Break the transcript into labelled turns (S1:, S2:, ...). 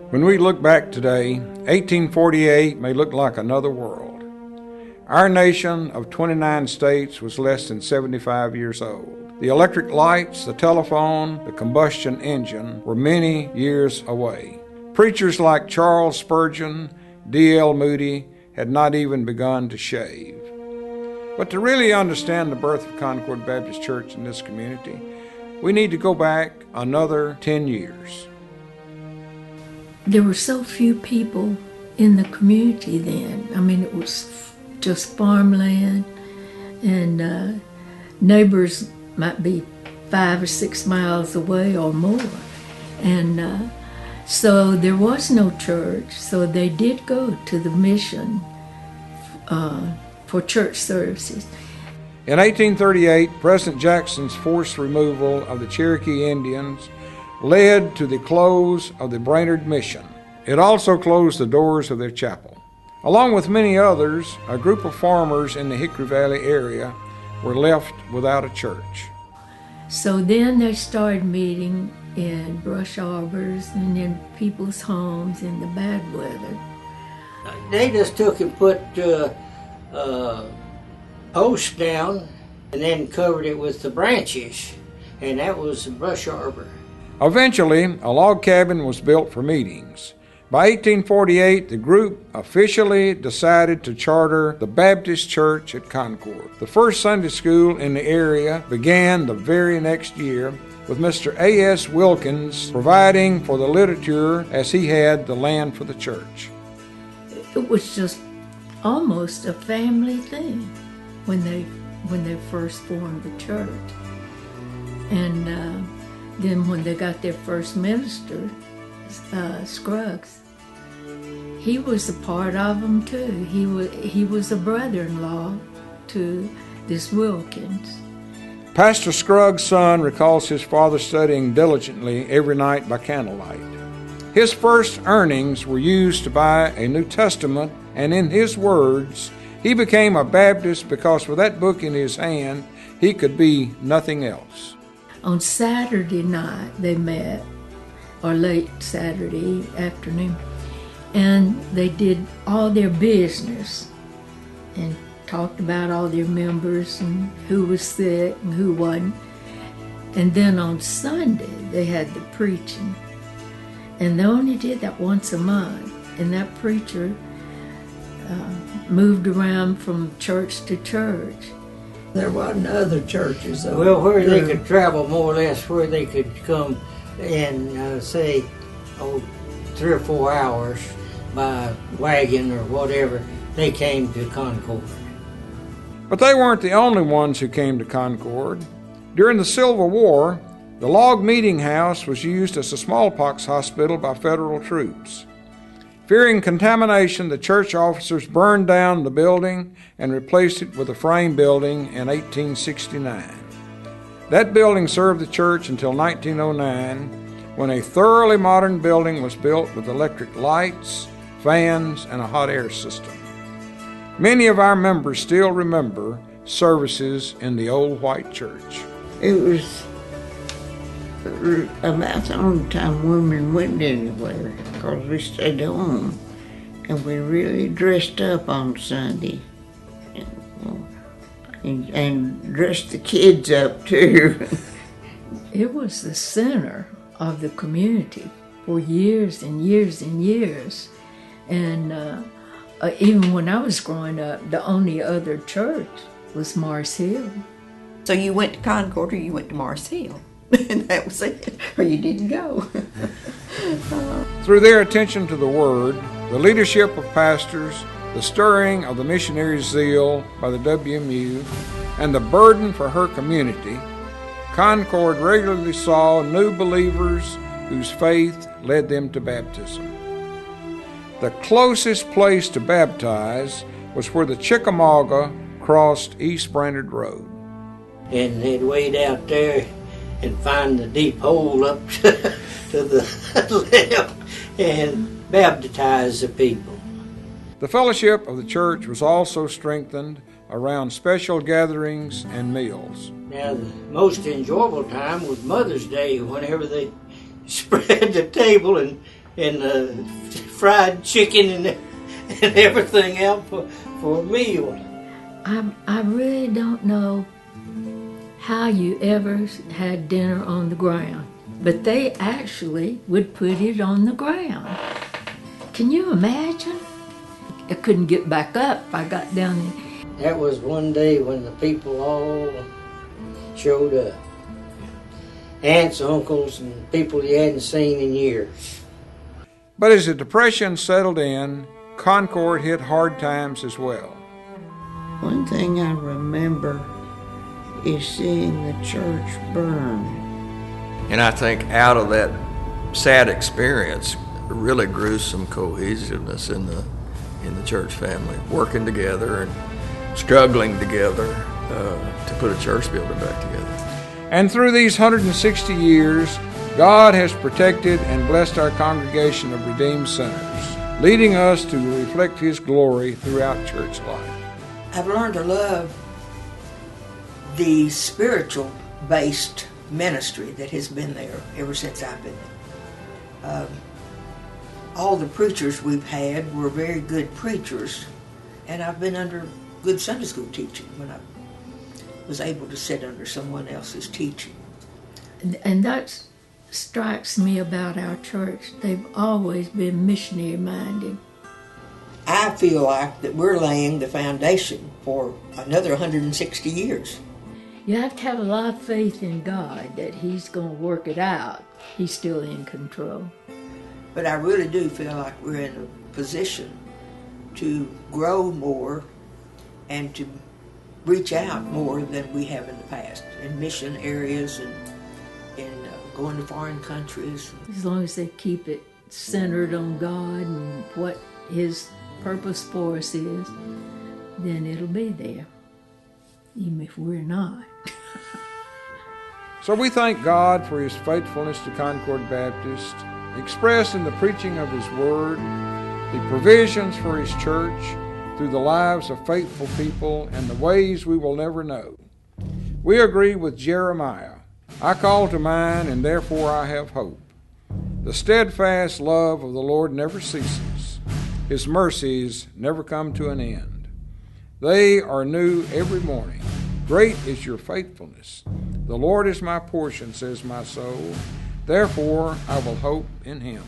S1: When we look back today, 1848 may look like another world. Our nation of 29 states was less than 75 years old. The electric lights, the telephone, the combustion engine were many years away. Preachers like Charles Spurgeon, D.L. Moody had not even begun to shave. But to really understand the birth of Concord Baptist Church in this community, we need to go back another 10 years.
S2: There were so few people in the community then. I mean, it was just farmland, and neighbors might be 5 or 6 miles away or more. And so there was no church, so they did go to the mission for church services.
S1: In 1838, President Jackson's forced removal of the Cherokee Indians led to the close of the Brainerd Mission. It also closed the doors of their chapel. Along with many others, a group of farmers in the Hickory Valley area were left without a church.
S2: So then they started meeting in brush arbors and in people's homes in the bad weather.
S3: They just took and put posts down and then covered it with the branches, and that was the brush arbor.
S1: Eventually, a log cabin was built for meetings. By 1848, the group officially decided to charter the Baptist Church at Concord. The first Sunday school in the area began the very next year, with Mr. A.S. Wilkins providing for the literature as he had the land for the church.
S2: It was just almost a family thing when they first formed the church. And then when they got their first minister, Scruggs, he was a part of them too. He was a brother-in-law to this Wilkins.
S1: Pastor Scruggs' son recalls his father studying diligently every night by candlelight. His first earnings were used to buy a New Testament, and in his words, he became a Baptist because with that book in his hand, he could be nothing else.
S2: On Saturday night, they met, or late Saturday afternoon, and they did all their business and talked about all their members and who was sick and who wasn't. And then on Sunday, they had the preaching. And they only did that once a month. And that preacher moved around from church to church.
S4: There wasn't other churches, though.
S3: Well, where they could travel more or less, where they could come in, say, 3 or 4 hours by wagon or whatever, they came to Concord.
S1: But they weren't the only ones who came to Concord. During the Civil War, the log meeting house was used as a smallpox hospital by federal troops. Fearing contamination, the church officers burned down the building and replaced it with a frame building in 1869. That building served the church until 1909, when a thoroughly modern building was built with electric lights, fans, and a hot air system. Many of our members still remember services in the old white church.
S4: It was about the only time women went anywhere, because we stayed home, and we really dressed up on Sunday, and dressed the kids up too.
S2: It was the center of the community for years and years and years. And even when I was growing up, the only other church was Mars Hill.
S5: So you went to Concord or you went to Mars Hill? And that was it, or you didn't go.
S1: Through their attention to the Word, the leadership of pastors, the stirring of the missionary's zeal by the WMU, and the burden for her community, Concord regularly saw new believers whose faith led them to baptism. The closest place to baptize was where the Chickamauga crossed East Brainerd Road.
S3: And they'd wade out there and find the deep hole up to the left and baptize the people.
S1: The fellowship of the church was also strengthened around special gatherings and meals.
S3: Now, the most enjoyable time was Mother's Day, whenever they spread the table and fried chicken and everything else for a meal.
S2: I really don't know how you ever had dinner on the ground, but they actually would put it on the ground. Can you imagine? I couldn't get back up. I got down there.
S3: That was one day when the people all showed up. Aunts, uncles, and people you hadn't seen in years.
S1: But as the Depression settled in, Concord hit hard times as well.
S4: One thing I remember is seeing the church burn.
S6: And I think out of that sad experience really grew some cohesiveness in the church family, working together and struggling together to put a church building back together.
S1: And through these 160 years, God has protected and blessed our congregation of redeemed sinners, leading us to reflect His glory throughout church life.
S5: I've learned to love the spiritual-based ministry that has been there ever since I've been there. All the preachers we've had were very good preachers, and I've been under good Sunday school teaching when I was able to sit under someone else's teaching.
S2: And that strikes me about our church. They've always been missionary-minded.
S5: I feel like that we're laying the foundation for another 160 years.
S2: You have to have a lot of faith in God that He's going to work it out. He's still in control.
S5: But I really do feel like we're in a position to grow more and to reach out more than we have in the past in mission areas and in going to foreign countries.
S2: As long as they keep it centered on God and what His purpose for us is, then it'll be there, even if we're not.
S1: So we thank God for His faithfulness to Concord Baptist, expressed in the preaching of His Word, the provisions for His church, through the lives of faithful people and the ways we will never know. We agree with Jeremiah, "I call to mind, and therefore I have hope. The steadfast love of the Lord never ceases. His mercies never come to an end. They are new every morning. Great is your faithfulness. The Lord is my portion, says my soul. Therefore I will hope in Him."